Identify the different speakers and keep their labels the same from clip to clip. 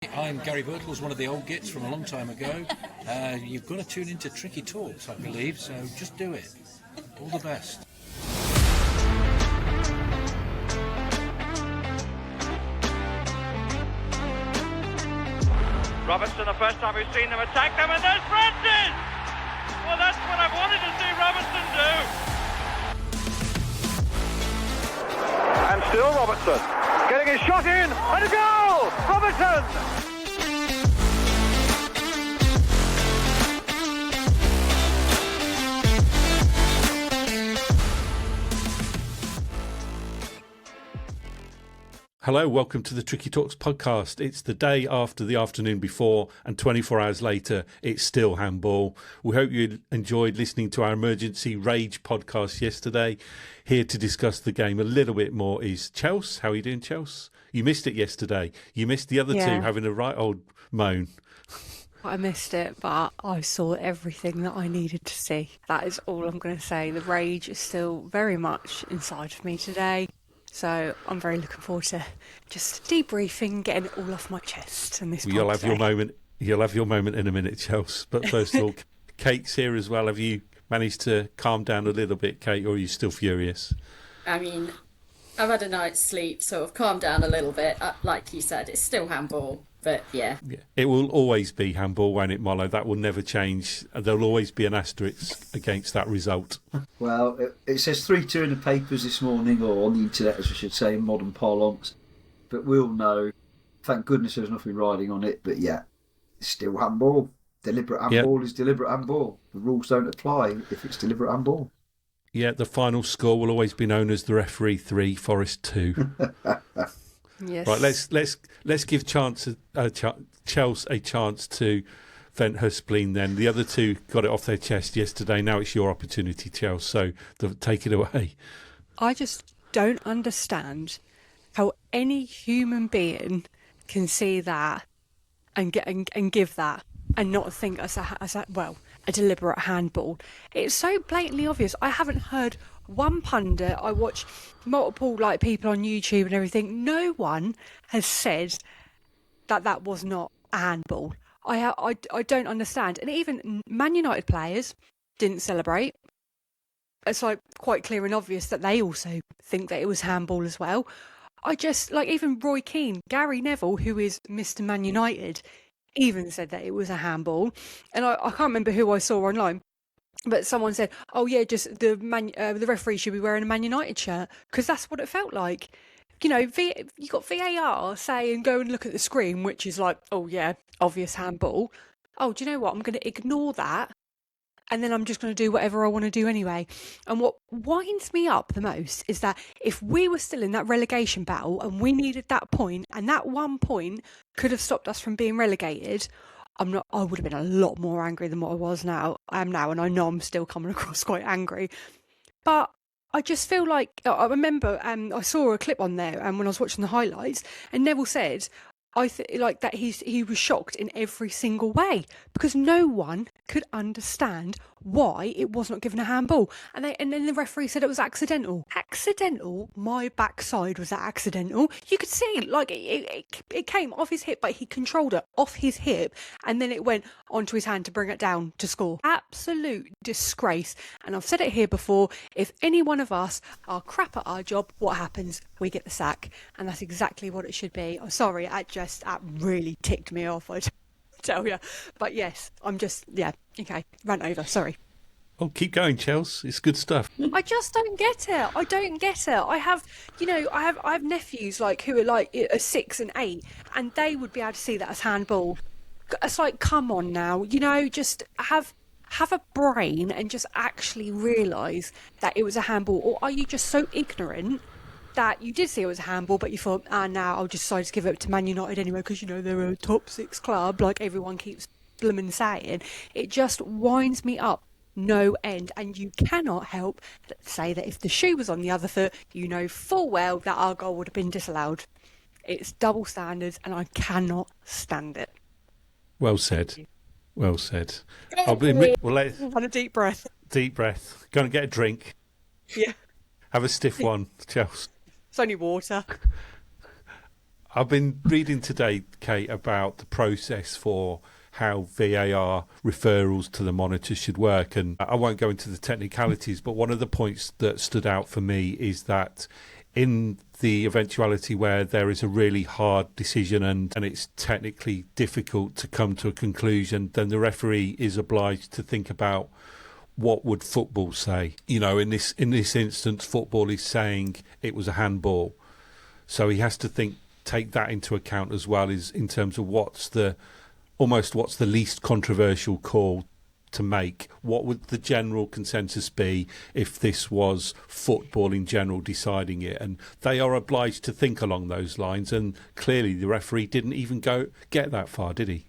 Speaker 1: I'm Gary Birtles, one of the old gits from a long time ago. You've got to tune into Tricky Talks, I believe, so just do it. All the best.
Speaker 2: Robertson, the first time we've seen them attack them, and there's Francis! Well, that's what I wanted to see Robertson do. And still Robertson, getting his shot in, and a goal! Robertson!
Speaker 3: Hello, welcome to the Tricky Talks podcast. It's the day after the afternoon before, and 24 hours later, it's still handball. We hope you enjoyed listening to our emergency rage podcast yesterday. Here to discuss the game a little bit more is Chelsey. How are you doing, Chelsey? You missed it yesterday. You missed the other two having a right old moan.
Speaker 4: I missed it, but I saw everything that I needed to see. That is all I'm going to say. The rage is still very much inside of me today. So I'm very looking forward to just debriefing, getting it all off my chest. And
Speaker 3: you'll have your moment. You'll have your moment in a minute, Chelsey. But first of all, Kate's here as well. Have you managed to calm down a little bit, Kate, or are you still furious?
Speaker 5: I mean, I've had a night's sleep, so I've calmed down a little bit. Like you said, it's still handball. But yeah.
Speaker 3: It will always be handball, won't it, Mollo? That will never change. There'll always be an asterisk against that result.
Speaker 6: Well, it says 3-2 in the papers this morning, or on the internet, as I should say, in modern parlance. But we'll know. Thank goodness there's nothing riding on it. But yeah, it's still handball. Deliberate handball is deliberate handball. The rules don't apply if it's deliberate handball.
Speaker 3: Yeah, the final score will always be known as the referee 3, Forest 2.
Speaker 4: Yes.
Speaker 3: Right, let's give Chelsey a chance to vent her spleen then. The other two got it off their chest yesterday. Now it's your opportunity, Chelsey, so take it away.
Speaker 4: I just don't understand how any human being can see that and give that and not think as a deliberate handball. It's so blatantly obvious. I haven't heard one pundit. I watch multiple people on YouTube and everything. No one has said that was not a handball. I don't understand. And even Man United players didn't celebrate. It's quite clear and obvious that they also think that it was handball as well. I just even Roy Keane, Gary Neville, who is Mr. Man United, even said that it was a handball. And I can't remember who I saw online, but someone said, "Oh yeah, just the referee should be wearing a Man United shirt," because that's what it felt like. You know, you got VAR saying go and look at the screen, which is oh yeah, obvious handball. Oh, do you know what? I'm going to ignore that, and then I'm just going to do whatever I want to do anyway. And what winds me up the most is that if we were still in that relegation battle and we needed that point, and that 1 point could have stopped us from being relegated, I would have been a lot more angry than what I am now, and I know I'm still coming across quite angry. But I just feel I remember I saw a clip on there when I was watching the highlights, and Neville said that he was shocked in every single way because no one could understand why it was not given a handball, and then the referee said it was accidental. My backside was that accidental. You could see it came off his hip, but he controlled it off his hip, and then it went onto his hand to bring it down to score. Absolute disgrace. And I've said it here before, if any one of us are crap at our job, what happens? We get the sack, and that's exactly what it should be. I'm sorry, that really ticked me off, I tell you. But yes, I'm just okay, rant over, sorry.
Speaker 3: Oh, keep going, Chelsey. It's good stuff.
Speaker 4: I just don't get it. I have nephews who are 6 and 8, and they would be able to see that as handball. It's come on now, just have a brain and just actually realise that it was a handball. Or are you just so ignorant that you did see it was a handball, but you thought, now I'll just decide to give it to Man United anyway because they're a top 6 club, like everyone keeps blooming saying. It just winds me up no end, and you cannot help but say that if the shoe was on the other foot, you know full well that our goal would have been disallowed. It's double standards, and I cannot stand it.
Speaker 3: Well said. Well said.
Speaker 4: Have a deep breath.
Speaker 3: Deep breath. Go and get a drink.
Speaker 4: Yeah.
Speaker 3: Have a stiff one, Chelsey.
Speaker 4: It's only water.
Speaker 3: I've been reading today, Kate, about the process for how VAR referrals to the monitor should work, and I won't go into the technicalities, but one of the points that stood out for me is that in the eventuality where there is a really hard decision and it's technically difficult to come to a conclusion, then the referee is obliged to think about what would football say. You know, in this instance, football is saying it was a handball, so he has to take that into account as well, is in terms of what's the least controversial call to make. What would the general consensus be if this was football in general deciding it? And they are obliged to think along those lines, and clearly the referee didn't even get that far, did he?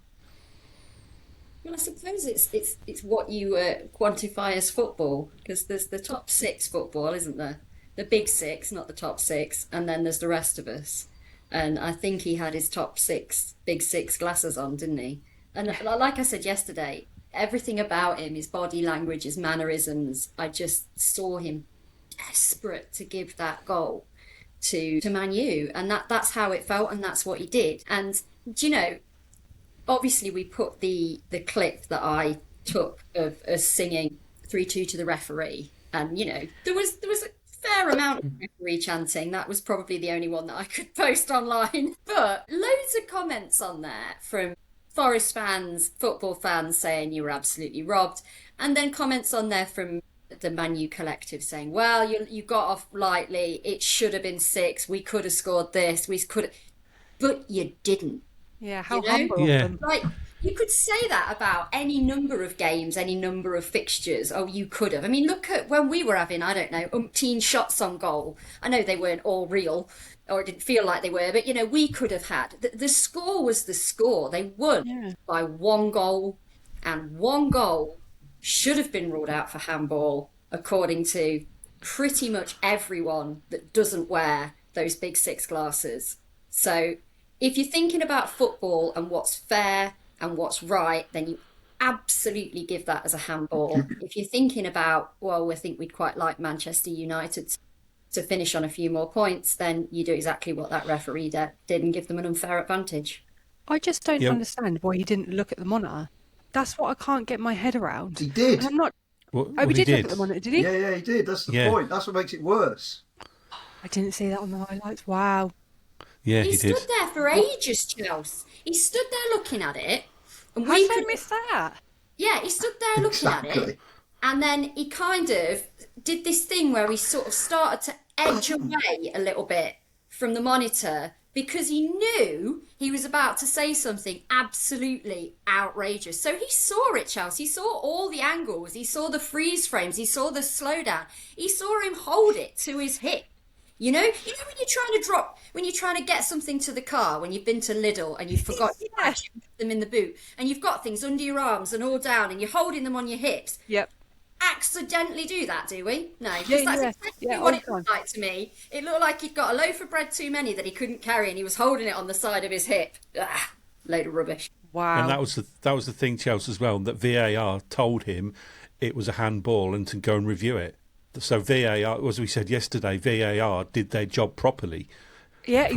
Speaker 5: Well, I suppose it's what you quantify as football, because there's the top six football, isn't there? The big six, not the top six, and then there's the rest of us. And I think he had his big six glasses on, didn't he? And like I said yesterday, everything about him, his body language, his mannerisms, I just saw him desperate to give that goal to Man U. And that's how it felt, and that's what he did. And, do you know, obviously we put the clip that I took of us singing 3-2 to the referee. And, you know, there was a fair amount of referee chanting. That was probably the only one that I could post online. But loads of comments on there from Forest fans, football fans saying you were absolutely robbed. And then comments on there from the Man U collective saying, well, you got off lightly. It should have been 6. We could have scored this. We could have... But you didn't.
Speaker 4: Yeah, how
Speaker 5: you know?
Speaker 4: humble of them.
Speaker 5: Like, you could say that about any number of games, any number of fixtures. Oh, you could have. I mean, look at when we were having, I don't know, umpteen shots on goal. I know they weren't all real, or it didn't feel like they were, but, you know, we could have had. The score was the score. They won by 1 goal, and 1 goal should have been ruled out for handball, according to pretty much everyone that doesn't wear those big 6 glasses. So if you're thinking about football and what's fair and what's right, then you absolutely give that as a handball. If you're thinking about, well, we think we'd quite like Manchester United to finish on a few more points, then you do exactly what that referee did and give them an unfair advantage.
Speaker 4: I just don't understand why he didn't look at the monitor. That's what I can't get my head around.
Speaker 6: He did.
Speaker 4: And I'm not...
Speaker 3: Well,
Speaker 4: he
Speaker 3: did
Speaker 4: did look at the monitor, did he?
Speaker 6: Yeah, he did. That's the point. That's what makes it worse.
Speaker 4: I didn't see that on the highlights. Wow.
Speaker 3: Yeah,
Speaker 5: he
Speaker 3: did.
Speaker 5: stood there for ages, Chelsey. He stood there looking at it. And
Speaker 4: How did I miss that?
Speaker 5: Yeah, he stood there looking at it. And then he kind of did this thing where he sort of started to edge away a little bit from the monitor because he knew he was about to say something absolutely outrageous. So he saw it, Chelsey. He saw all the angles. He saw the freeze frames. He saw the slowdown. He saw him hold it to his hip. You know when you're trying to get something to the car, when you've been to Lidl and you forgot to put them in the boot, and you've got things under your arms and all down, and you're holding them on your hips.
Speaker 4: Yep.
Speaker 5: Accidentally do that, do we? No, that's exactly
Speaker 4: all
Speaker 5: what it
Speaker 4: the
Speaker 5: looked like to me. It looked like he'd got a loaf of bread too many that he couldn't carry, and he was holding it on the side of his hip. Load of rubbish.
Speaker 4: Wow.
Speaker 3: And that was the thing, Chelsea, as well, that VAR told him it was a handball and to go and review it. So VAR, as we said yesterday, VAR did their job properly.
Speaker 4: Yeah,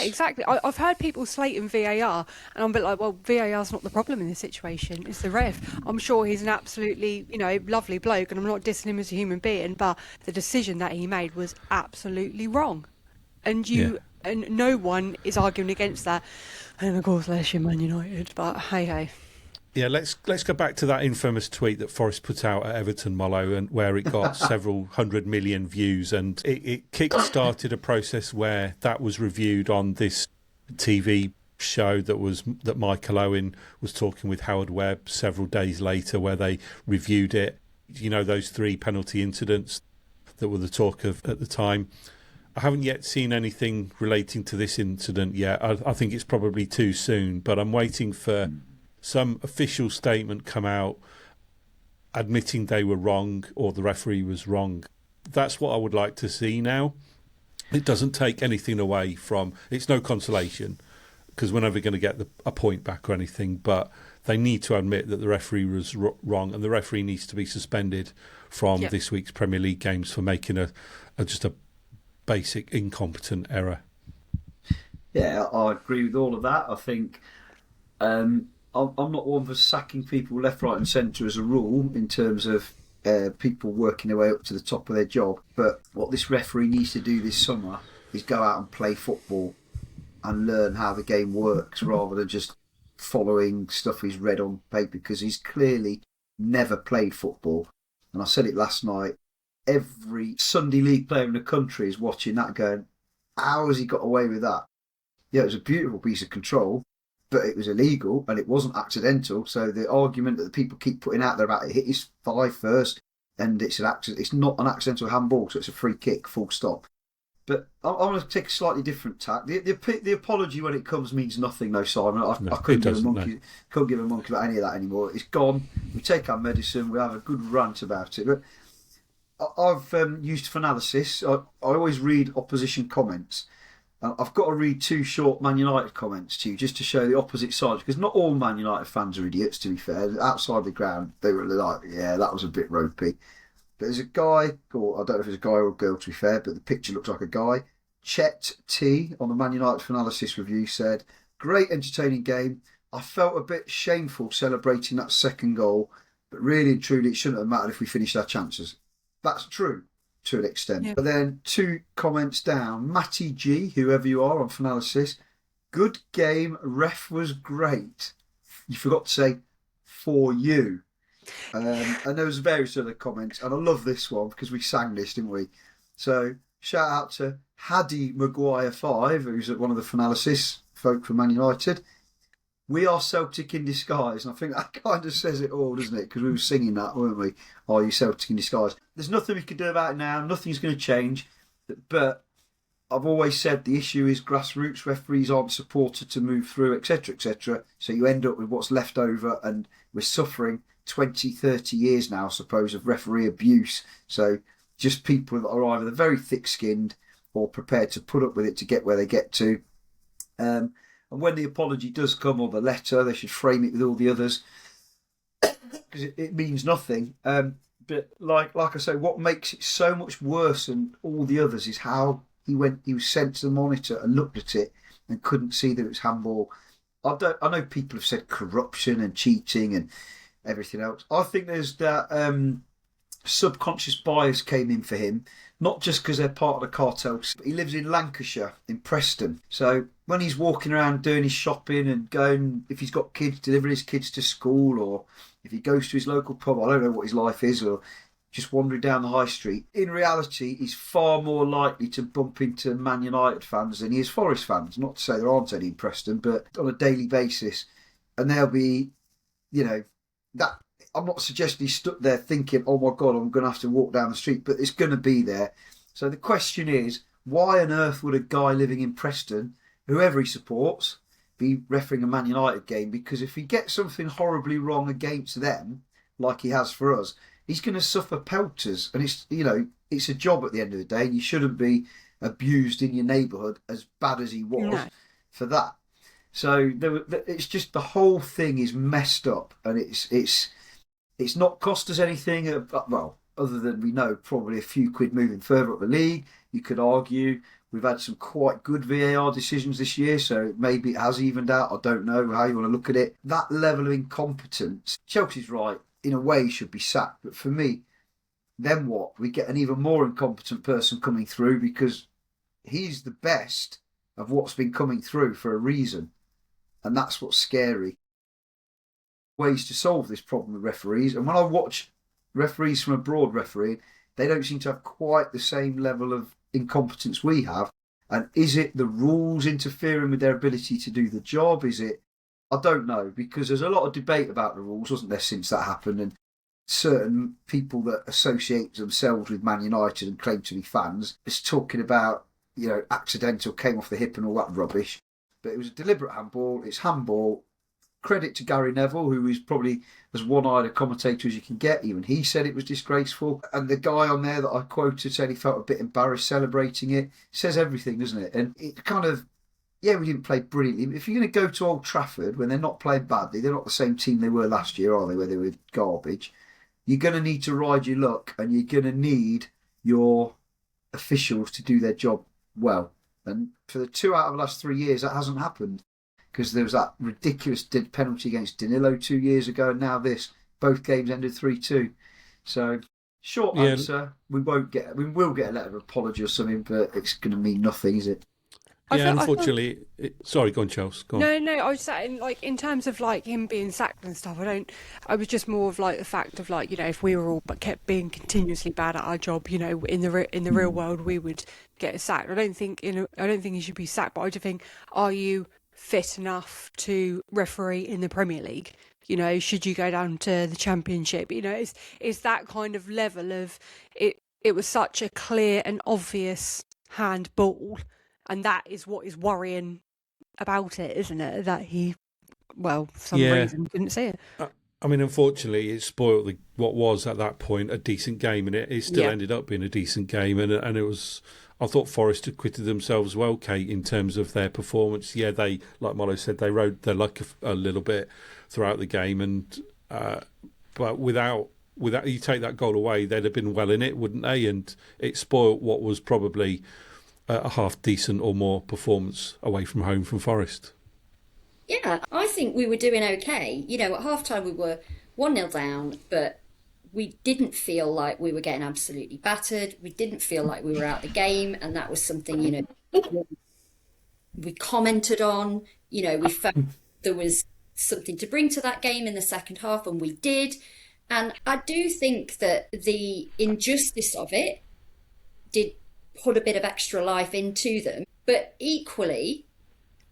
Speaker 4: exactly. I've heard people slating VAR, and I'm a bit like, well, VAR's not the problem in this situation. It's the ref. I'm sure he's an absolutely, lovely bloke, and I'm not dissing him as a human being, but the decision that he made was absolutely wrong. And and no one is arguing against that. And of course, bless you, Man United. But hey.
Speaker 3: Yeah, let's go back to that infamous tweet that Forrest put out at Everton, Mollo, and where it got several 100 million views, and it kick-started a process where that was reviewed on this TV show that Michael Owen was talking with Howard Webb several days later, where they reviewed it. You know, those 3 penalty incidents that were the talk of at the time. I haven't yet seen anything relating to this incident yet. I think it's probably too soon, but I'm waiting for some official statement come out admitting they were wrong or the referee was wrong. That's what I would like to see now. It doesn't take anything away from... It's no consolation because we're never going to get a point back or anything, but they need to admit that the referee was wrong, and the referee needs to be suspended from this week's Premier League games for making just a basic incompetent error.
Speaker 6: Yeah, I agree with all of that. I think I'm not one for sacking people left, right, and centre as a rule in terms of people working their way up to the top of their job. But what this referee needs to do this summer is go out and play football and learn how the game works rather than just following stuff he's read on paper, because he's clearly never played football. And I said it last night, every Sunday league player in the country is watching that going, how has he got away with that? Yeah, it was a beautiful piece of control, but it was illegal and it wasn't accidental. So the argument that the people keep putting out there about it hit his thigh first and it's not an accidental handball, so it's a free kick, full stop. But I want to take a slightly different tack. The apology when it comes means nothing, though, Simon. I couldn't give a monkey about any of that anymore. It's gone. We take our medicine. We have a good rant about it. But I've used for analysis. I always read opposition comments. I've got to read 2 short Man United comments to you just to show the opposite side, because not all Man United fans are idiots, to be fair. Outside the ground, they were like, yeah, that was a bit ropey. But there's a guy, or I don't know if it's a guy or a girl, to be fair, but the picture looks like a guy. Chet T on the Man United Analysis review said, great entertaining game. I felt a bit shameful celebrating that second goal, but really and truly it shouldn't have mattered if we finished our chances. That's true to an extent. Yeah. But then 2 comments down, Matty G, whoever you are on Analysis, good game, ref was great. You forgot to say, for you. And there was various other comments, and I love this one because we sang this, didn't we? So shout out to Haddy Maguire 5, who's one of the Finalysis folk from Man United. We are Celtic in disguise, and I think that kind of says it all, doesn't it? Because we were singing that, weren't we? Are you Celtic in disguise? There's nothing we can do about it now. Nothing's going to change. But I've always said the issue is grassroots referees aren't supported to move through, etc., etc. So you end up with what's left over, and we're suffering 20, 30 years now, I suppose, of referee abuse. So just people that are either very thick-skinned or prepared to put up with it to get where they get to. And when the apology does come, or the letter, they should frame it with all the others, because it means nothing. But like I say, what makes it so much worse than all the others is how he was sent to the monitor and looked at it and couldn't see that it was handball. I know people have said corruption and cheating and everything else. I think there's that subconscious bias came in for him, not just because they're part of the cartel, but he lives in Lancashire, in Preston. So when he's walking around doing his shopping and going, if he's got kids, delivering his kids to school, or if he goes to his local pub, I don't know what his life is, or just wandering down the high street, in reality, he's far more likely to bump into Man United fans than he is Forest fans. Not to say there aren't any in Preston, but on a daily basis. And they'll be, that I'm not suggesting he's stuck there thinking, oh my God, I'm going to have to walk down the street, but it's going to be there. So the question is, why on earth would a guy living in Preston, whoever he supports, be refereeing a Man United game? Because if he gets something horribly wrong against them, like he has for us, he's going to suffer pelters. And it's a job at the end of the day. You shouldn't be abused in your neighbourhood as bad as he was for that. So it's just, the whole thing is messed up, and it's not cost us anything. Well, other than we know probably a few quid moving further up the league. You could argue we've had some quite good VAR decisions this year, so maybe it has evened out. I don't know how you want to look at it. That level of incompetence, Chelsea's right, in a way he should be sacked. But for me, then what? We get an even more incompetent person coming through, because he's the best of what's been coming through for a reason. And that's what's scary. Ways to solve this problem with referees. And when I watch referees from abroad refereeing, they don't seem to have quite the same level of incompetence we have. And is it the rules interfering with their ability to do the job? Is it? I don't know, because there's a lot of debate about the rules, wasn't there, since that happened? And certain people that associate themselves with Man United and claim to be fans is talking about, accidental, came off the hip and all that rubbish. But it was a deliberate handball. It's handball. Credit to Gary Neville, who is probably as one-eyed a commentator as you can get. Even he said it was disgraceful. And the guy on there that I quoted said he felt a bit embarrassed celebrating it. Says everything, doesn't it? And it kind of, we didn't play brilliantly. If you're going to go to Old Trafford when they're not playing badly, they're not the same team they were last year, are they, where they were garbage. You're going to need to ride your luck, and you're going to need your officials to do their job well. And for the 2 out of the last 3 years, that hasn't happened. Because there was that ridiculous penalty against Danilo 2 years ago, and now this. Both games ended 3-2. So, short answer, we will get a letter of apology or something, but it's going to mean nothing, is it?
Speaker 3: Yeah, unfortunately. Sorry, go on, Chelsey. Go on.
Speaker 4: No, I was saying, like, in terms of, like, him being sacked and stuff, I was just more of, like, the fact of, like, you know, if we were all but kept being continuously bad at our job, you know, in the real world, we would get sacked. I don't think he should be sacked, but I just think, are you fit enough to referee in the Premier League? You know, should you go down to the Championship? You know, it's that kind of level of it. It was such a clear and obvious handball. And that is what is worrying about it, isn't it? That he, for some reason, didn't see it.
Speaker 3: I mean, unfortunately, it spoiled what was at that point a decent game, and it still ended up being a decent game. And it was, I thought Forest acquitted themselves well, Kate, in terms of their performance. Yeah, they, like Molo said, they rode their luck a little bit throughout the game, and but without you take that goal away, they'd have been well in it, wouldn't they? And it spoiled what was probably a half decent or more performance away from home from Forest.
Speaker 5: Yeah, I think we were doing okay. You know, at half-time we were 1-0 down, but we didn't feel like we were getting absolutely battered. We didn't feel like we were out of the game, and that was something, you know, we commented on. You know, we felt there was something to bring to that game in the second half, and we did. And I do think that the injustice of it did put a bit of extra life into them, but equally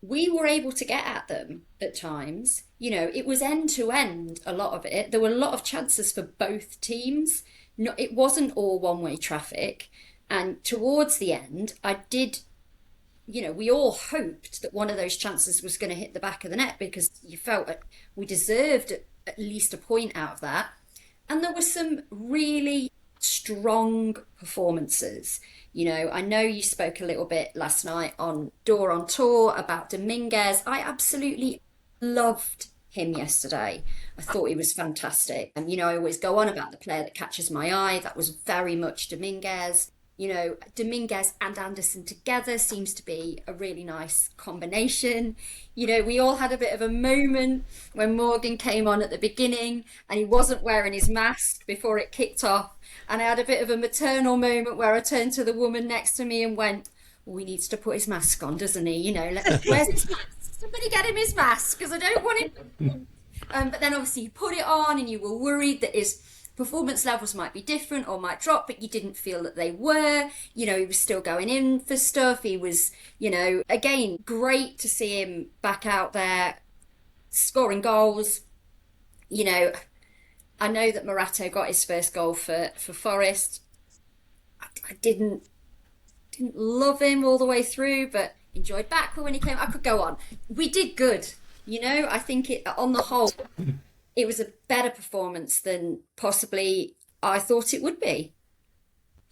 Speaker 5: we were able to get at them at times. You know, it was end to end, a lot of it. There were a lot of chances for both teams. It wasn't all one-way traffic. And towards the end, we all hoped that one of those chances was going to hit the back of the net, because you felt we deserved at least a point out of that. And there were some really strong performances. You know, I know you spoke a little bit last night on Door on Tour about Dominguez. I absolutely loved him yesterday. I thought he was fantastic. And, you know, I always go on about the player that catches my eye. That was very much Dominguez. You know, Dominguez and Anderson together seems to be a really nice combination. You know, we all had a bit of a moment when Morgan came on at the beginning and he wasn't wearing his mask before it kicked off. And I had a bit of a maternal moment where I turned to the woman next to me and went, well, he needs to put his mask on, doesn't he? You know, where's his mask? Somebody get him his mask, because I don't want him. But then obviously you put it on and you were worried that his performance levels might be different or might drop, but you didn't feel that they were. You know, he was still going in for stuff. He was, you know, again, great to see him back out there scoring goals. You know, I know that Morato got his first goal for Forest. I didn't love him all the way through, but enjoyed Backwell when he came. I could go on. We did good. You know, I think on the whole, it was a better performance than possibly I thought it would be.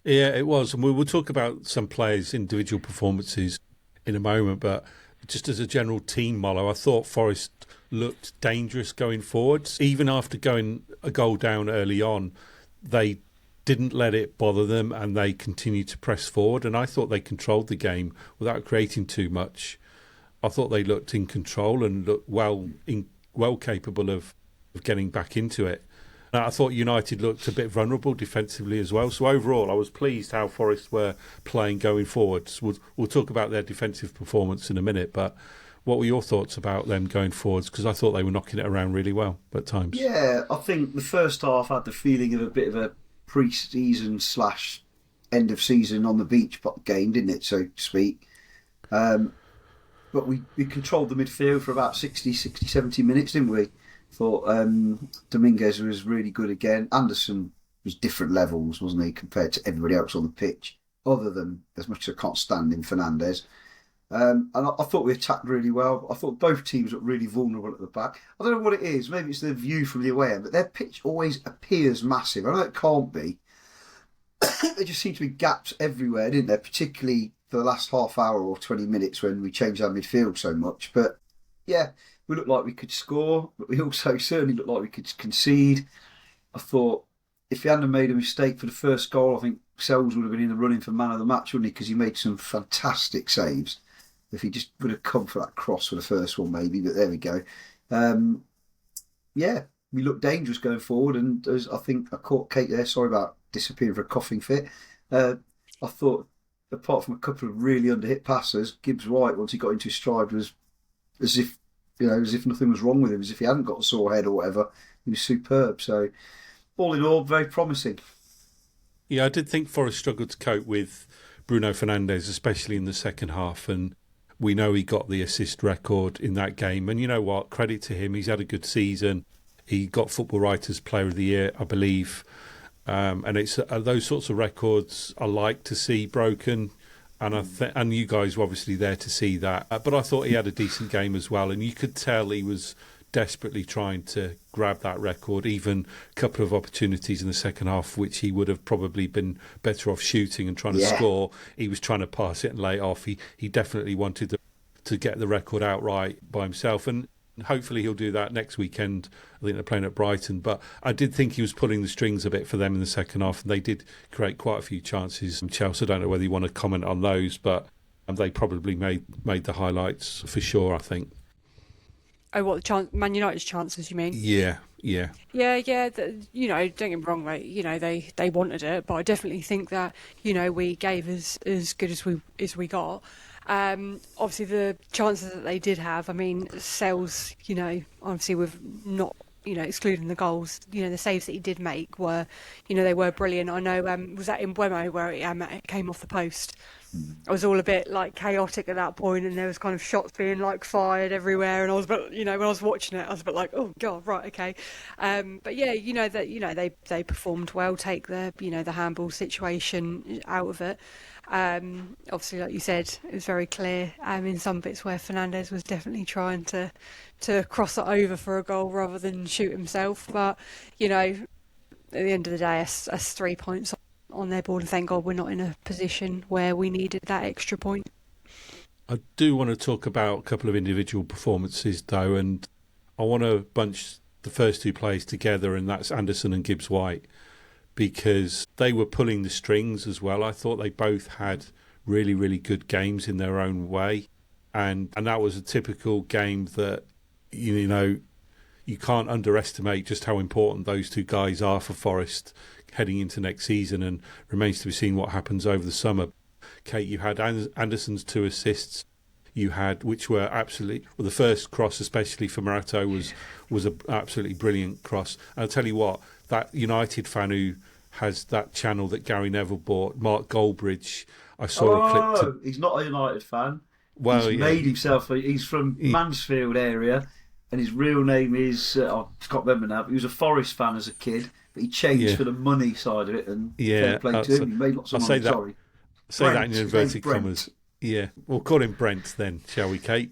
Speaker 3: Yeah, it was. And we will talk about some players' individual performances in a moment, but just as a general team, Molo, I thought Forest looked dangerous going forwards. Even after going a goal down early on, they didn't let it bother them and they continued to press forward. And I thought they controlled the game without creating too much. I thought they looked in control and looked well capable of getting back into it. And I thought United looked a bit vulnerable defensively as well. So overall, I was pleased how Forest were playing going forwards. We'll talk about their defensive performance in a minute, but what were your thoughts about them going forwards? Because I thought they were knocking it around really well at times.
Speaker 6: Yeah, I think the first half had the feeling of a bit of a pre-season / end of season on the beach game, didn't it, so to speak? But we controlled the midfield for about 60, 70 minutes, didn't we? Thought Dominguez was really good again. Anderson was different levels, wasn't he, compared to everybody else on the pitch, other than, as much as I can't stand him, Fernandes. And I thought we attacked really well. I thought both teams looked really vulnerable at the back. I don't know what it is. Maybe it's the view from the away end, but their pitch always appears massive. I know it can't be. There just seem to be gaps everywhere, didn't there? Particularly for the last half hour or 20 minutes when we changed our midfield so much. But yeah, we looked like we could score, but we also certainly looked like we could concede. I thought if he hadn't made a mistake for the first goal, I think Sells would have been in the running for man of the match, wouldn't he? Because he made some fantastic saves. If he just would have come for that cross for the first one, maybe. But there we go. Yeah, we look dangerous going forward. And as I think I caught Kate there. Sorry about disappearing for a coughing fit. I thought, apart from a couple of really under-hit passes, Gibbs-White, once he got into his stride, was as if nothing was wrong with him, as if he hadn't got a sore head or whatever. He was superb. So, all in all, very promising.
Speaker 3: Yeah, I did think Forest struggled to cope with Bruno Fernandes, especially in the second half, and we know he got the assist record in that game. And you know what? Credit to him. He's had a good season. He got Football Writers Player of the Year, I believe. And it's those sorts of records I like to see broken. And and you guys were obviously there to see that. But I thought he had a decent game as well. And you could tell he was desperately trying to grab that record. Even a couple of opportunities in the second half, which he would have probably been better off shooting and trying to score. He was trying to pass it and lay it off. He definitely wanted to get the record outright by himself. And hopefully he'll do that next weekend. I think they're playing at Brighton. But I did think he was pulling the strings a bit for them in the second half. And they did create quite a few chances. Chelsea, I don't know whether you want to comment on those, but they probably made the highlights for sure, I think.
Speaker 4: Oh, what, Man United's chances, you mean?
Speaker 3: Yeah.
Speaker 4: Yeah. Don't get me wrong, mate. They wanted it, but I definitely think that we gave as good as we got. Obviously, the chances that they did have. I mean, Sells. Obviously, with not excluding the goals. The saves that he did make were, they were brilliant. I know. Was that in Buemo where it came off the post? I was all a bit chaotic at that point, and there was kind of shots being fired everywhere, and I was a bit, when I was watching it, I was a bit like, oh god, right, okay. But yeah, they performed well. Take the handball situation out of it. Obviously, like you said, it was very clear in some bits where Fernandes was definitely trying to cross it over for a goal rather than shoot himself. But at the end of the day, that's 3 points on their board, and thank God we're not in a position where we needed that extra point.
Speaker 3: I do want to talk about a couple of individual performances though, and I want to bunch the first two players together, and that's Anderson and Gibbs-White, because they were pulling the strings as well. I thought they both had really, really good games in their own way, and that was a typical game that you can't underestimate just how important those two guys are for Forest heading into next season, and remains to be seen what happens over the summer. Kate, you had Anderson's 2 assists. You had, which were absolutely, the first cross, especially for Morato, was an absolutely brilliant cross. And I'll tell you what, that United fan who has that channel that Gary Neville bought, Mark Goldbridge, I saw a clip.
Speaker 6: He's not a United fan.
Speaker 3: Well,
Speaker 6: he's made himself. He's from Mansfield area, and his real name is I can't remember now. But he was a Forest fan as a kid, but he changed for the money side of it, and fair play to him. He made lots of money.
Speaker 3: Say that in inverted commas. Yeah, we'll call him Brent then, shall we, Kate?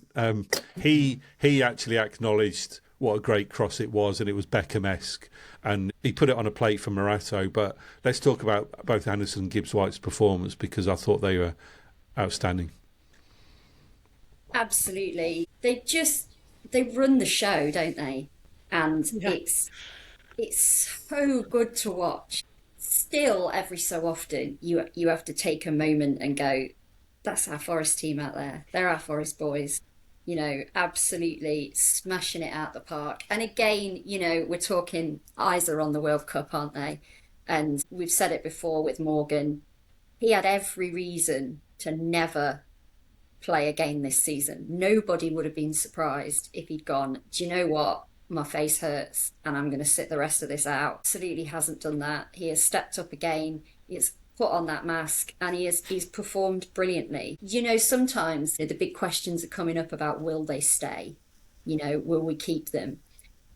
Speaker 3: He actually acknowledged what a great cross it was, and it was Beckham-esque, and he put it on a plate for Morato. But let's talk about both Anderson and Gibbs-White's performance, because I thought they were outstanding.
Speaker 5: Absolutely. They run the show, don't they? And it's so good to watch. Still, every so often, you have to take a moment and go, that's our Forest team out there. They're our Forest boys. Absolutely smashing it out the park. And again, we're talking, eyes are on the World Cup, aren't they? And we've said it before with Morgan. He had every reason to never play again this season. Nobody would have been surprised if he'd gone, do you know what? My face hurts and I'm going to sit the rest of this out. Absolutely hasn't done that. He has stepped up again. He's put on that mask, and he's performed brilliantly. Sometimes the big questions are coming up about, will they stay? Will we keep them?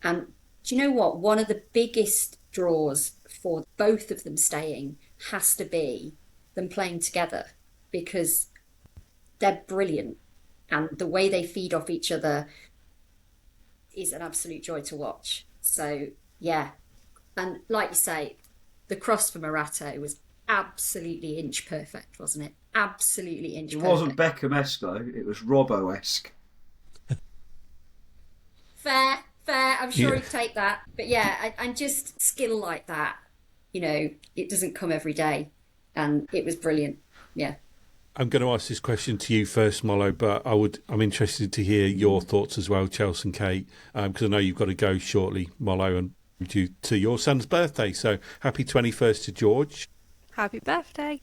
Speaker 5: And do you know what? One of the biggest draws for both of them staying has to be them playing together, because they're brilliant, and the way they feed off each other is an absolute joy to watch. So yeah, and like you say, the cross for Morato was absolutely inch perfect, wasn't it? Absolutely inch perfect.
Speaker 6: It wasn't Beckham-esque though, it was Robbo-esque.
Speaker 5: Fair. I'm sure he'd take that. But yeah, and just skill like that, it doesn't come every day, and it was brilliant. Yeah.
Speaker 3: I'm going to ask this question to you first, Mollo, but I'm interested to hear your thoughts as well, Chelsey and Kate, because I know you've got to go shortly, Mollo, and due to your son's birthday. So happy 21st to George.
Speaker 4: Happy birthday.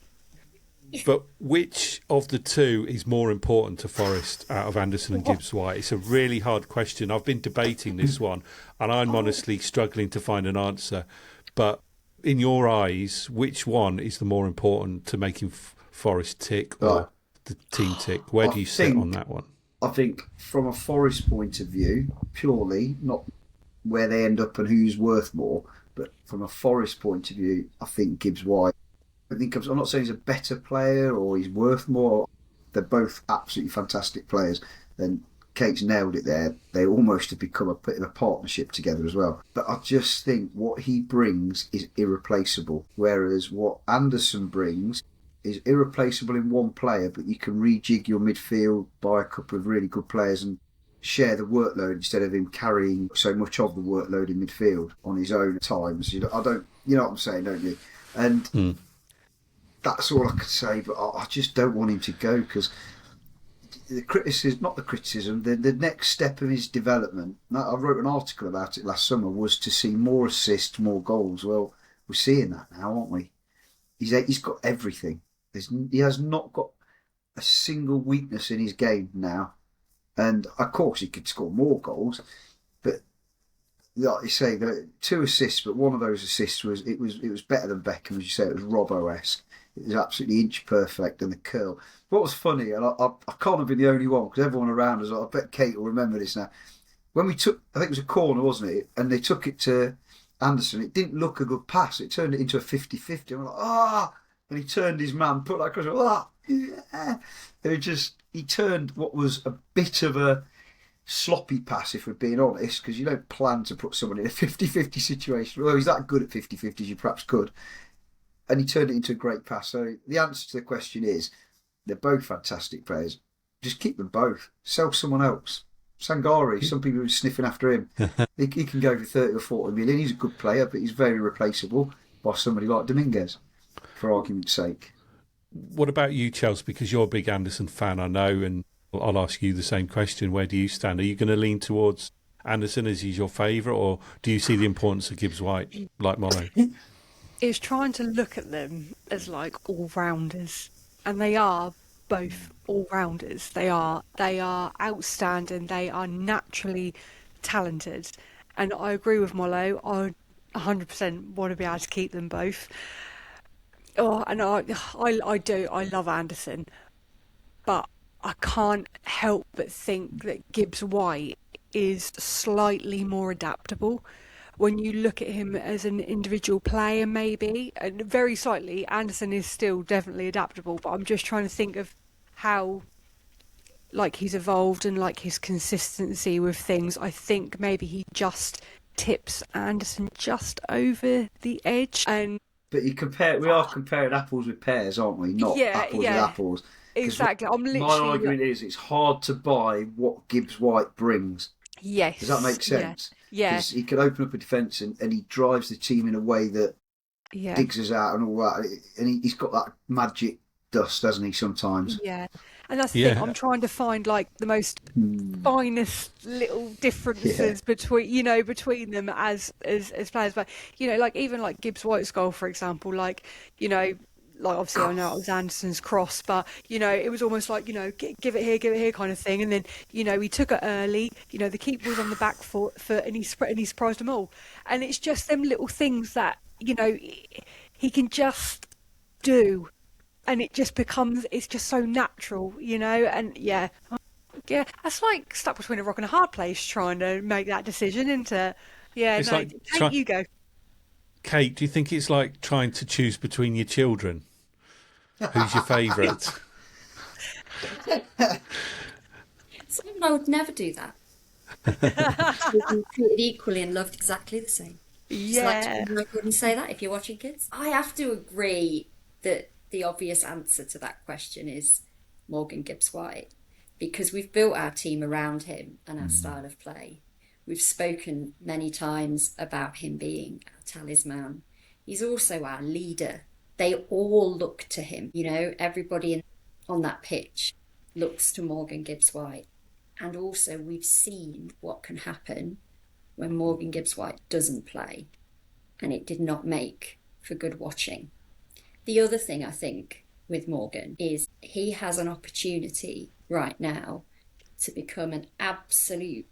Speaker 3: But which of the two is more important to Forest out of Anderson and Gibbs-White? It's a really hard question. I've been debating this one, and I'm honestly struggling to find an answer. But in your eyes, which one is the more important to making Forest tick or the team tick? Where do you sit on that one?
Speaker 6: I think from a Forest point of view, purely, not where they end up and who's worth more, but from a Forest point of view, I think Gibbs-White. I'm not saying he's a better player or he's worth more. They're both absolutely fantastic players. And Kate's nailed it there. They almost have become a bit of a partnership together as well. But I just think what he brings is irreplaceable. Whereas what Anderson brings is irreplaceable in one player, but you can rejig your midfield by a couple of really good players and share the workload instead of him carrying so much of the workload in midfield on his own at times. You know what I'm saying, don't you? And that's all I can say, but I just don't want him to go because the next step of his development, I wrote an article about it last summer, was to see more assists, more goals. Well, we're seeing that now, aren't we? He's got everything. He has not got a single weakness in his game now. And of course he could score more goals, but like you say, 2 assists, but one of those assists was better than Beckham, as you say. It was Robbo-esque. It was absolutely inch perfect, and the curl. What was funny, and I can't have been the only one because everyone around us, I bet Kate will remember this now. When we took, I think it was a corner, wasn't it? And they took it to Anderson. It didn't look a good pass. It turned it into a 50-50. And we're like, and he turned his man, put that across. Yeah. He turned what was a bit of a sloppy pass, if we're being honest, because you don't plan to put someone in a 50-50 situation. Well, he's that good at 50-50 as you perhaps could. And he turned it into a great pass. So the answer to the question is, they're both fantastic players. Just keep them both. Sell someone else. Sangari, some people are sniffing after him. He can go for 30 or 40 million. He's a good player, but he's very replaceable by somebody like Dominguez, for argument's sake.
Speaker 3: What about you, Chelsey? Because you're a big Anderson fan, I know, and I'll ask you the same question. Where do you stand? Are you going to lean towards Anderson as he's your favourite, or do you see the importance of Gibbs-White, like Mollo?
Speaker 4: Is trying to look at them as like all-rounders, and they are both all-rounders. They are outstanding. They are naturally talented, and I agree with Mollo. I 100% want to be able to keep them both. And I do. I love Anderson, but I can't help but think that Gibbs-White is slightly more adaptable. When you look at him as an individual player, maybe, and very slightly, Anderson is still definitely adaptable, but I'm just trying to think of how, like, he's evolved and, like, his consistency with things. I think maybe he just tips Anderson just over the edge.
Speaker 6: But we are comparing apples with pears, aren't we? Not apples with apples.
Speaker 4: Exactly.
Speaker 6: My argument is it's hard to buy what Gibbs-White brings.
Speaker 4: Yes.
Speaker 6: Does that make sense?
Speaker 4: Yeah.
Speaker 6: Because he can open up a defence and he drives the team in a way that digs us out and all that. And he's got that magic dust, hasn't he, sometimes?
Speaker 4: Yeah. And that's the thing. I'm trying to find like the most finest little differences between them as players. But like even like Gibbs-White's goal, for example, like obviously I know it was Anderson's cross, but it was almost like give it here kind of thing. And then he took it early. The keeper was on the back foot, and he surprised them all. And it's just them little things that he can just do. And it just it's just so natural, and that's like stuck between a rock and a hard place trying to make that decision, isn't it? Yeah,
Speaker 3: it's
Speaker 4: Kate, you go.
Speaker 3: Kate, do you think it's like trying to choose between your children? Who's your favourite?
Speaker 5: Someone I would never do that. Children treated equally and loved exactly the same.
Speaker 4: Yeah.
Speaker 5: I wouldn't say that if you're watching kids. I have to agree that the obvious answer to that question is Morgan Gibbs-White, because we've built our team around him and our style of play. We've spoken many times about him being our talisman. He's also our leader. They all look to him, everybody in on that pitch looks to Morgan Gibbs-White. And also we've seen what can happen when Morgan Gibbs-White doesn't play, and it did not make for good watching. The other thing I think with Morgan is he has an opportunity right now to become an absolute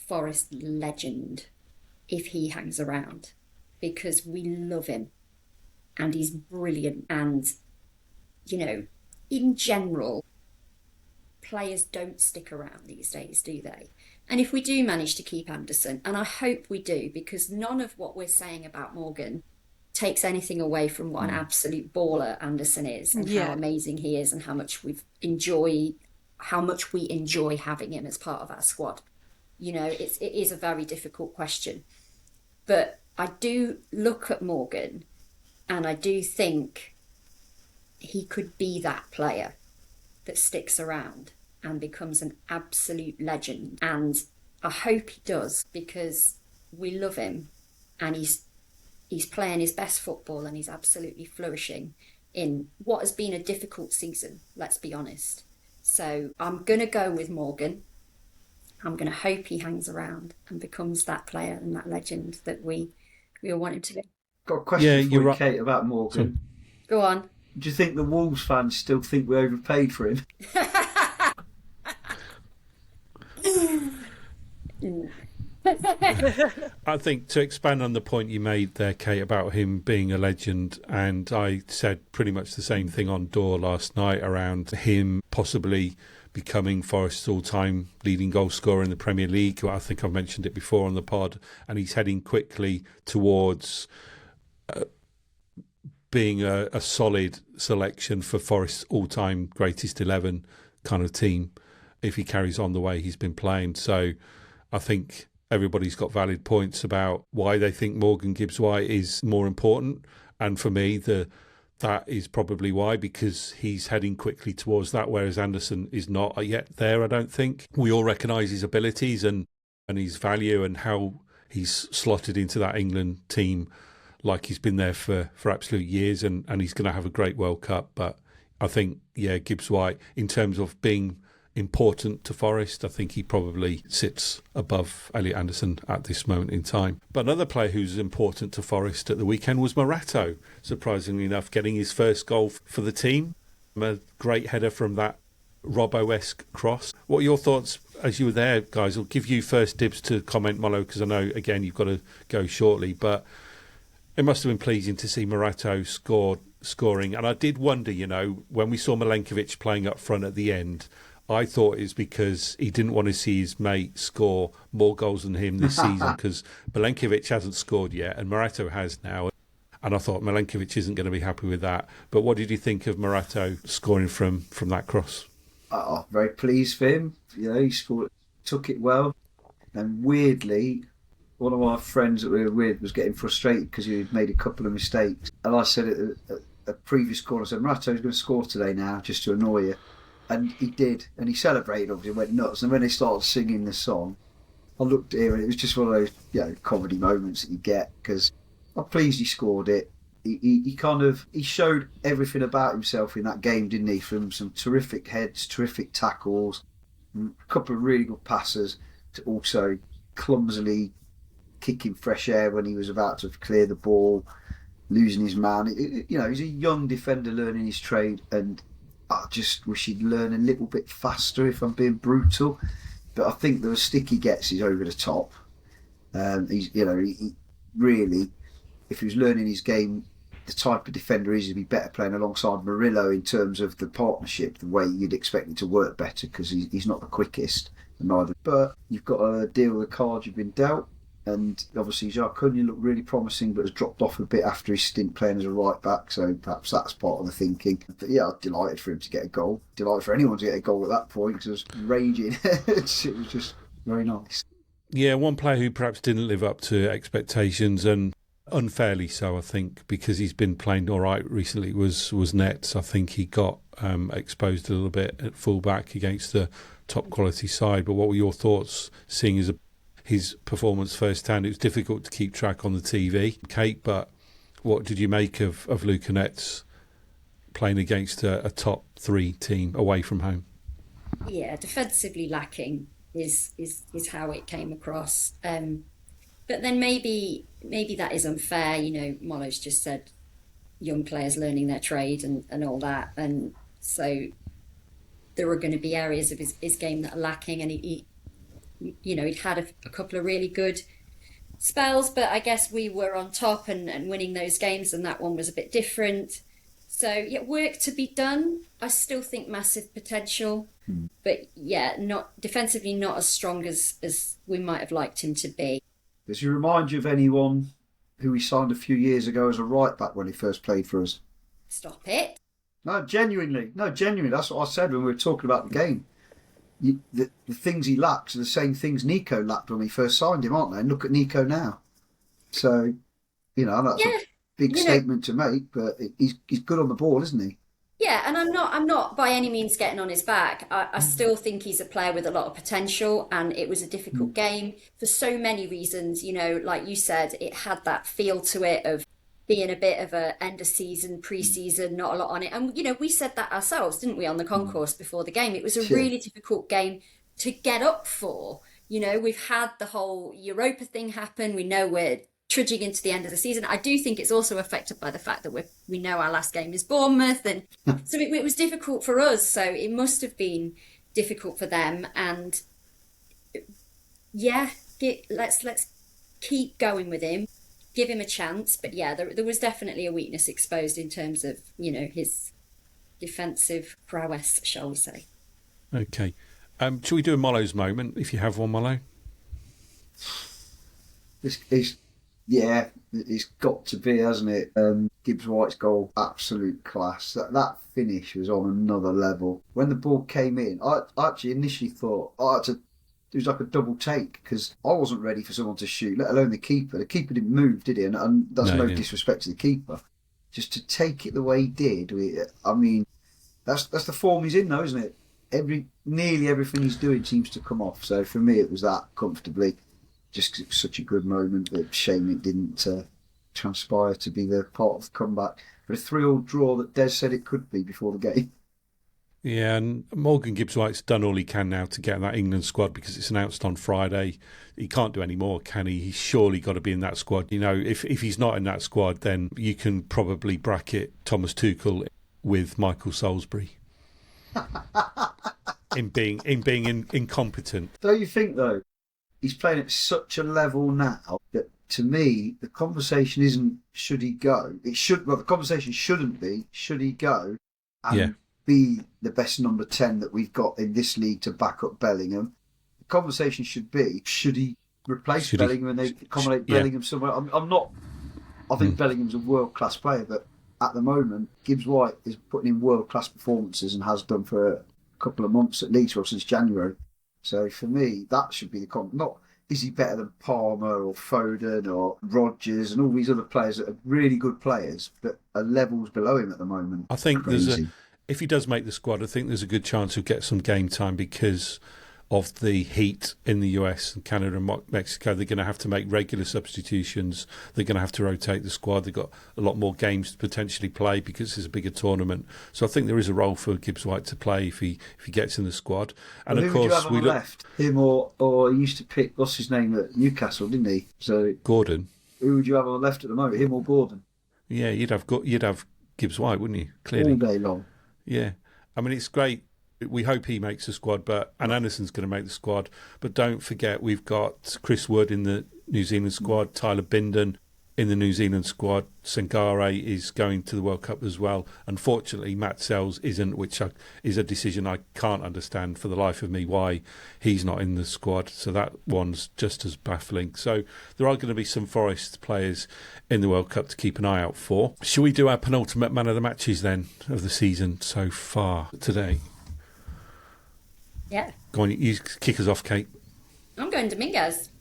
Speaker 5: Forest legend if he hangs around, because we love him and he's brilliant. And, you know, in general, players don't stick around these days, do they? And if we do manage to keep Anderson, and I hope we do, because none of what we're saying about Morgan takes anything away from what an absolute baller Anderson is, and how amazing he is, and how much we enjoy having him as part of our squad. You know, it is a very difficult question. But I do look at Morgan and I do think he could be that player that sticks around and becomes an absolute legend. And I hope he does, because we love him and he's playing his best football and he's absolutely flourishing in what has been a difficult season, let's be honest. So I'm going to go with Morgan. I'm going to hope he hangs around and becomes that player and that legend that we all want him to be.
Speaker 6: Got a question for you, Kate, about Morgan.
Speaker 5: Go on.
Speaker 6: Do you think the Wolves fans still think we overpaid for him?
Speaker 3: I think, to expand on the point you made there, Kate, about him being a legend, and I said pretty much the same thing on Door last night around him possibly becoming Forest's all-time leading goal scorer in the Premier League. I think I've mentioned it before on the pod, and he's heading quickly towards being a solid selection for Forest's all-time greatest 11 kind of team if he carries on the way he's been playing. So I think everybody's got valid points about why they think Morgan Gibbs-White is more important, and for me that is probably why, because he's heading quickly towards that, whereas Anderson is not yet there, I don't think. We all recognise his abilities and his value and how he's slotted into that England team like he's been there for absolute years, and he's going to have a great World Cup. But I think, Gibbs-White, in terms of being important to Forest, I think he probably sits above Elliot Anderson at this moment in time. But another player who's important to Forest at the weekend was Morato, surprisingly enough, getting his first goal for the team. A great header from that Robbo-esque cross. What are your thoughts as you were there, guys? I'll give you first dibs to comment, Molo, because I know, again, you've got to go shortly. But it must have been pleasing to see Morato scoring. And I did wonder, when we saw Milenkovic playing up front at the end, I thought it's because he didn't want to see his mate score more goals than him this season, because Milenkovic hasn't scored yet and Morato has now. And I thought Milenkovic isn't going to be happy with that. But what did you think of Morato scoring from that cross?
Speaker 6: Oh, very pleased for him. He scored, took it well. And weirdly, one of my friends that we were with was getting frustrated because he had made a couple of mistakes. And I said at a previous call, I said, Morato's going to score today now, just to annoy you. And he did, and he celebrated, obviously, went nuts. And when they started singing the song, I looked at him, and it was just one of those, comedy moments that you get, because I'm pleased he scored it. He showed everything about himself in that game, didn't he? From some terrific heads, terrific tackles, a couple of really good passes, to also clumsily kicking fresh air when he was about to clear the ball, losing his man. He's a young defender learning his trade, and I just wish he'd learn a little bit faster, if I'm being brutal. But I think the stick he gets is over the top. He really, if he was learning his game, the type of defender he'd be better playing alongside Murillo in terms of the partnership, the way you'd expect it to work better, because he's not the quickest, and neither. But you've got to deal with the cards you've been dealt. And obviously Jacques Cunha looked really promising, but has dropped off a bit after his stint playing as a right back, so perhaps that's part of the thinking. But I'm delighted for him to get a goal. Delighted for anyone to get a goal at that point, because it was raging. It was just very nice.
Speaker 3: Yeah, one player who perhaps didn't live up to expectations, and unfairly so, I think, because he's been playing all right recently, was Nets. I think he got exposed a little bit at full-back against the top quality side. But what were your thoughts seeing his performance firsthand? It was difficult to keep track on the TV, Kate, but what did you make of Luca Nett's playing against a top 3 team away from home.
Speaker 5: Yeah, defensively lacking is how it came across. But then maybe that is unfair. You know, Molo's just said young players learning their trade and all that, and so there are going to be areas of his game that are lacking, and he'd had a couple of really good spells, but I guess we were on top and winning those games, and that one was a bit different. So yeah, work to be done. I still think massive potential, but yeah, not defensively, not as strong as we might have liked him to be.
Speaker 6: Does he remind you of anyone who we signed a few years ago as a right back when he first played for us?
Speaker 5: Stop it.
Speaker 6: No, genuinely. That's what I said when we were talking about the game. The things he lacks are the same things Nico lacked when we first signed him, aren't they? And look at Nico now. So, that's a big statement to make, but he's good on the ball, isn't he?
Speaker 5: Yeah, and I'm not by any means getting on his back. I still think he's a player with a lot of potential, and it was a difficult game for so many reasons. Like you said, it had that feel to it of being a bit of a end of season, pre-season, not a lot on it. And, we said that ourselves, didn't we, on the concourse before the game? It was a really difficult game to get up for. We've had the whole Europa thing happen. We know we're trudging into the end of the season. I do think it's also affected by the fact that we know our last game is Bournemouth. And so it was difficult for us. So it must have been difficult for them. And yeah, let's keep going with him. Give him a chance, but yeah, there was definitely a weakness exposed in terms of his defensive prowess, shall we say?
Speaker 3: Okay, shall we do a Molo's moment if you have one, Molo?
Speaker 6: It's got to be, hasn't it? Gibbs-White's goal, absolute class. That finish was on another level. When the ball came in, I actually initially thought it was like a double take because I wasn't ready for someone to shoot, let alone the keeper. The keeper didn't move, did he? And that's no disrespect to the keeper. Just to take it the way he did, that's the form he's in, though, isn't it? Nearly everything he's doing seems to come off. So for me, it was that comfortably. Just 'cause it was such a good moment. That shame it didn't transpire to be the part of the comeback. But a 3-3 draw that Des said it could be before the game.
Speaker 3: Yeah, and Morgan Gibbs-White's done all he can now to get in that England squad because it's announced on Friday. He can't do any more, can he? He's surely got to be in that squad. If he's not in that squad, then you can probably bracket Thomas Tuchel with Michael Salisbury in being incompetent.
Speaker 6: Don't you think, though, he's playing at such a level now that, to me, the conversation isn't should he go. The conversation shouldn't be should he go and be the best number 10 that we've got in this league to back up Bellingham. The conversation should be should he replace Bellingham and they accommodate Bellingham somewhere. I think Bellingham's a world-class player, but at the moment, Gibbs-White is putting in world-class performances and has done for a couple of months at least, or since January. So for me, that should be the not is he better than Palmer or Foden or Rodgers and all these other players that are really good players, but are levels below him at the moment.
Speaker 3: I think if he does make the squad, I think there's a good chance he'll get some game time because of the heat in the US and Canada and Mexico. They're going to have to make regular substitutions. They're going to have to rotate the squad. They've got a lot more games to potentially play because it's a bigger tournament. So I think there is a role for Gibbs-White to play if he gets in the squad. And of course,
Speaker 6: we left him or he used to pick what's his name at Newcastle, didn't he? So
Speaker 3: Gordon.
Speaker 6: Who would you have on the left at the moment? Him or Gordon?
Speaker 3: Yeah, you'd have Gibbs-White, wouldn't you? Clearly,
Speaker 6: all day long.
Speaker 3: Yeah, I mean it's great. We hope he makes the squad, and Anderson's going to make the squad. But don't forget, we've got Chris Wood in the New Zealand squad, Tyler Bindon in the New Zealand squad. Sangare is going to the World Cup as well. Unfortunately, Matt Sells isn't, which is a decision I can't understand for the life of me why he's not in the squad. So that one's just as baffling. So there are going to be some Forest players in the World Cup to keep an eye out for. Shall we do our penultimate man of the matches then of the season so far today?
Speaker 5: Yeah.
Speaker 3: Go on, you kick us off, Kate.
Speaker 5: I'm going Dominguez.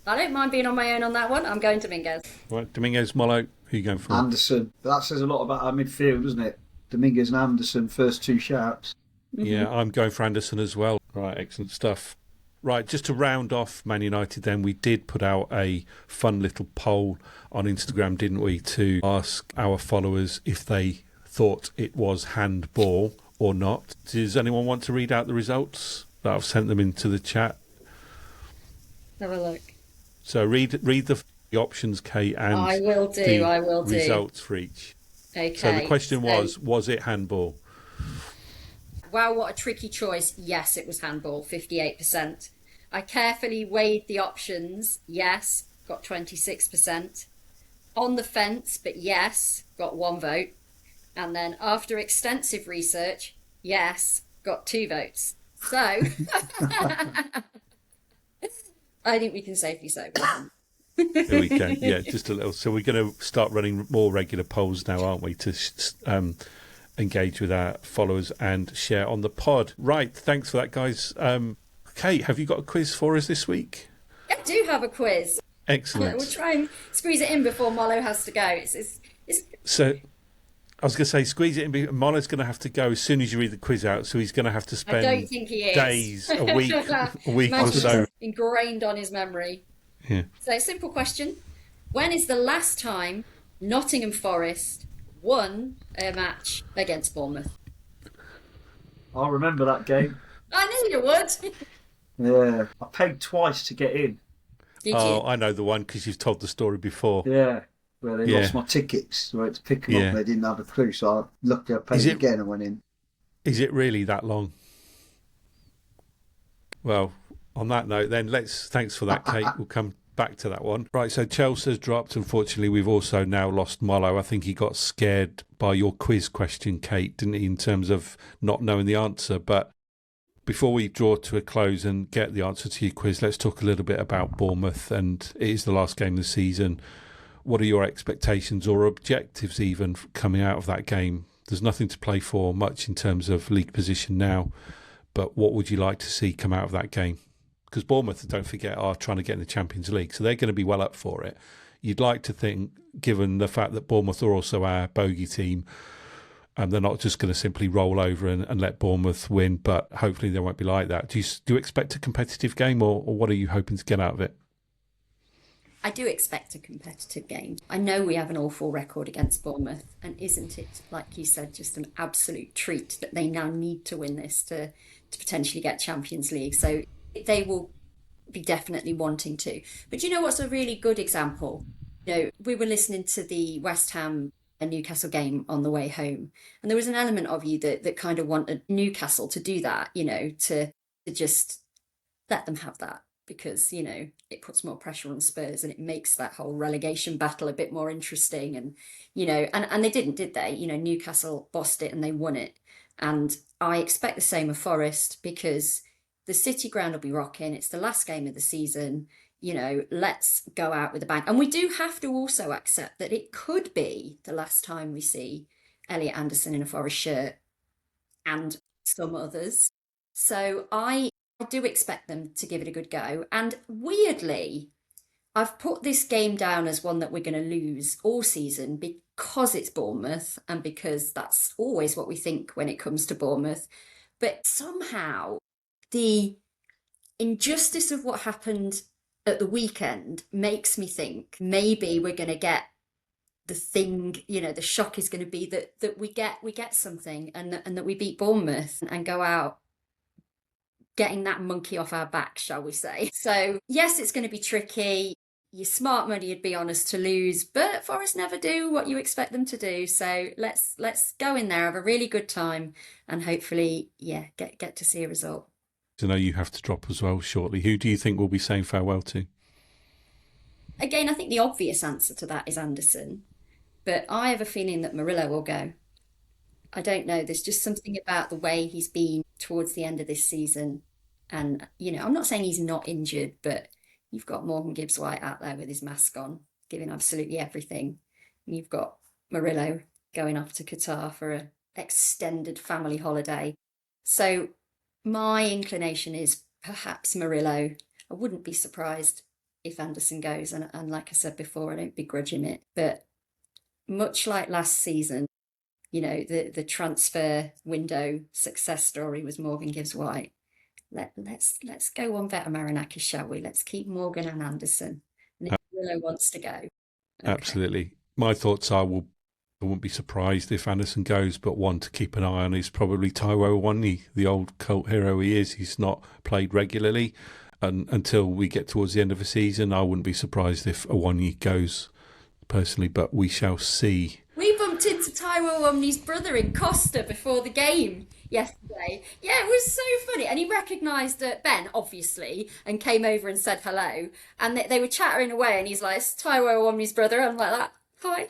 Speaker 5: I don't mind being on my own on that one. I'm going Dominguez.
Speaker 3: Right, Dominguez, Molo, who are you going for?
Speaker 6: Anderson. But that says a lot about our midfield, doesn't it? Dominguez and Anderson, first two shouts.
Speaker 3: Yeah, I'm going for Anderson as well. Right, excellent stuff. Right, just to round off Man United then, we did put out a fun little poll on Instagram, didn't we, to ask our followers if they thought it was handball or not. Does anyone want to read out the results? I've sent them into the chat.
Speaker 5: Have a look.
Speaker 3: So read the options, Kate, and
Speaker 5: I will do.
Speaker 3: the results for each.
Speaker 5: Okay.
Speaker 3: So the question was it handball?
Speaker 5: Wow, what a tricky choice. Yes, it was handball, 58%. I carefully weighed the options. Yes, got 26%. On the fence, but yes, got 1 vote. And then after extensive research, yes, got 2 votes. So I think we can safely say
Speaker 3: There we go. Yeah, just a little. So we're going to start running more regular polls now, aren't we, to engage with our followers and share on the pod. Right, thanks for that, guys. Kate, have you got a quiz for us this week?
Speaker 5: I do have a quiz.
Speaker 3: Excellent.
Speaker 5: We'll try and squeeze it in before Molo has to go.
Speaker 3: So I was going to say, squeeze it in. Molo's going to have to go as soon as you read the quiz out, so he's going to have to spend
Speaker 5: I don't think he is.
Speaker 3: days, a week or so.
Speaker 5: Ingrained on his memory.
Speaker 3: Yeah.
Speaker 5: So, simple question. When is the last time Nottingham Forest won a match against Bournemouth?
Speaker 6: I remember that game.
Speaker 5: I knew you would.
Speaker 6: Yeah, I paid twice to get in.
Speaker 5: Did
Speaker 3: Oh,
Speaker 5: you?
Speaker 3: I know the one because you've told the story before.
Speaker 6: Yeah, where they lost my tickets. So I had to pick them up. They didn't have a clue, so I luckily I paid again and went in.
Speaker 3: Is it really that long? Well, on that note, then thanks for that, Kate. We'll come back to that one. Right, so Chelsea's dropped. Unfortunately, we've also now lost Molo. I think he got scared by your quiz question, Kate, didn't he, in terms of not knowing the answer. But before we draw to a close and get the answer to your quiz, let's talk a little bit about Bournemouth. And it is the last game of the season. What are your expectations or objectives even coming out of that game? There's nothing to play for much in terms of league position now. But what would you like to see come out of that game? Because Bournemouth, don't forget, are trying to get in the Champions League, so they're going to be well up for it. You'd like to think, given the fact that Bournemouth are also our bogey team, and they're not just going to simply roll over and let Bournemouth win, but hopefully they won't be like that. Do you expect a competitive game, or what are you hoping to get out of it?
Speaker 5: I do expect a competitive game. I know we have an awful record against Bournemouth, and isn't it, like you said, just an absolute treat that they now need to win this to potentially get Champions League. So they will be definitely wanting to. But you know what's a really good example? You know, we were listening to the West Ham and Newcastle game on the way home, and there was an element of you that kind of wanted Newcastle to do that, you know, to just let them have that, because, you know, it puts more pressure on Spurs and it makes that whole relegation battle a bit more interesting. And, you know, and they didn't, did they? You know, Newcastle bossed it and they won it. And I expect the same of Forest, because the City ground will be rocking. It's the last game of the season. You know, let's go out with a bang. And we do have to also accept that it could be the last time we see Elliot Anderson in a Forest shirt and some others. So I do expect them to give it a good go. And weirdly, I've put this game down as one that we're going to lose all season because it's Bournemouth and because that's always what we think when it comes to Bournemouth. But somehow the injustice of what happened at the weekend makes me think maybe we're going to get the thing, you know, the shock is going to be that we get something and that we beat Bournemouth and go out getting that monkey off our back, shall we say. So yes, it's going to be tricky. Your smart money would be on us to lose, but Forest never do what you expect them to do. So let's go in there, have a really good time, and hopefully, get to see a result.
Speaker 3: I know you have to drop as well shortly. Who do you think we'll be saying farewell to?
Speaker 5: Again, I think the obvious answer to that is Anderson, but I have a feeling that Murillo will go. I don't know. There's just something about the way he's been towards the end of this season. And, you know, I'm not saying he's not injured, but you've got Morgan Gibbs-White out there with his mask on, giving absolutely everything. And you've got Murillo going off to Qatar for an extended family holiday. So my inclination is perhaps Murillo. I wouldn't be surprised if Anderson goes. And like I said before, I don't begrudge him it. But much like last season, you know, the transfer window success story was Morgan Gibbs-White. let's go on Veta Marinakis, shall we? Let's keep Morgan and Anderson. And if Willow wants to go, okay.
Speaker 3: Absolutely. My thoughts are, I wouldn't be surprised if Anderson goes, but one to keep an eye on is probably Taiwo Awoniyi, the old cult hero he is. He's not played regularly, and until we get towards the end of the season, I wouldn't be surprised if Awoniyi goes, personally, but we shall see.
Speaker 5: We bumped into Taiwo Awoniyi's brother in Costa before the game yesterday. Yeah, it was so funny. And he recognised Ben, obviously, and came over and said hello. And they were chattering away, and he's like, it's Taiwo Awoniyi's brother. I'm like that. Hi.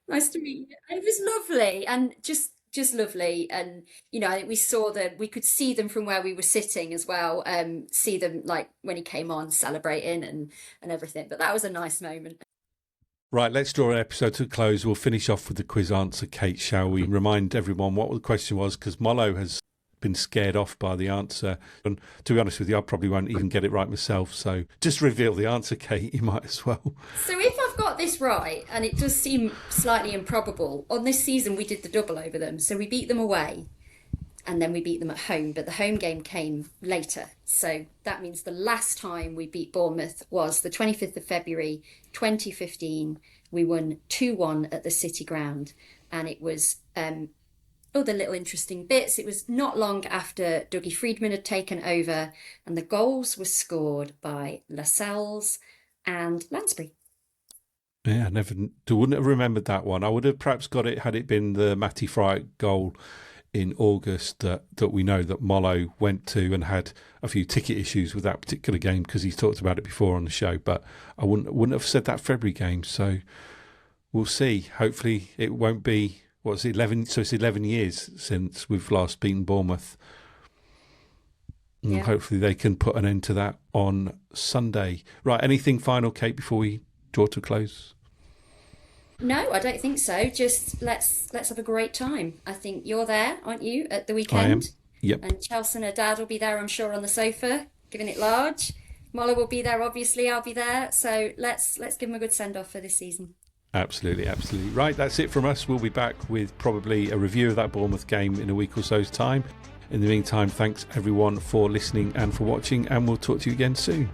Speaker 5: Nice to meet you. And it was lovely and just lovely. And, you know, I think we could see them from where we were sitting as well. See them like when he came on celebrating and everything. But that was a nice moment.
Speaker 3: Right, let's draw an episode to a close. We'll finish off with the quiz answer. Kate, shall we remind everyone what the question was? Because Mollo has been scared off by the answer. And to be honest with you, I probably won't even get it right myself. So just reveal the answer, Kate. You might as well.
Speaker 5: So if I've got this right, and it does seem slightly improbable, on this season we did the double over them. So we beat them away and then we beat them at home. But the home game came later. So that means the last time we beat Bournemouth was the 25th of February, 2015. We won 2-1 at the City Ground. And it was... other little interesting bits. It was not long after Dougie Freedman had taken over, and the goals were scored by Lascelles and Lansbury.
Speaker 3: Yeah, wouldn't have remembered that one. I would have perhaps got it had it been the Matty Frye goal in August that we know that Mollo went to and had a few ticket issues with that particular game because he's talked about it before on the show. But I wouldn't have said that February game. So we'll see. Hopefully it won't be. What's it, 11? So it's 11 years since we've last beaten Bournemouth. And
Speaker 5: Yeah.
Speaker 3: hopefully they can put an end to that on Sunday. Right, anything final, Kate, before we draw to a close?
Speaker 5: No, I don't think so. Just let's have a great time. I think you're there, aren't you, at the weekend?
Speaker 3: I am. Yep.
Speaker 5: And Chelsey and her dad will be there, I'm sure, on the sofa, giving it large. Mollo will be there, obviously. I'll be there. So let's give them a good send-off for this season.
Speaker 3: Absolutely. Right, that's it from us. We'll be back with probably a review of that Bournemouth game in a week or so's time. In the meantime, thanks everyone for listening and for watching, and we'll talk to you again soon.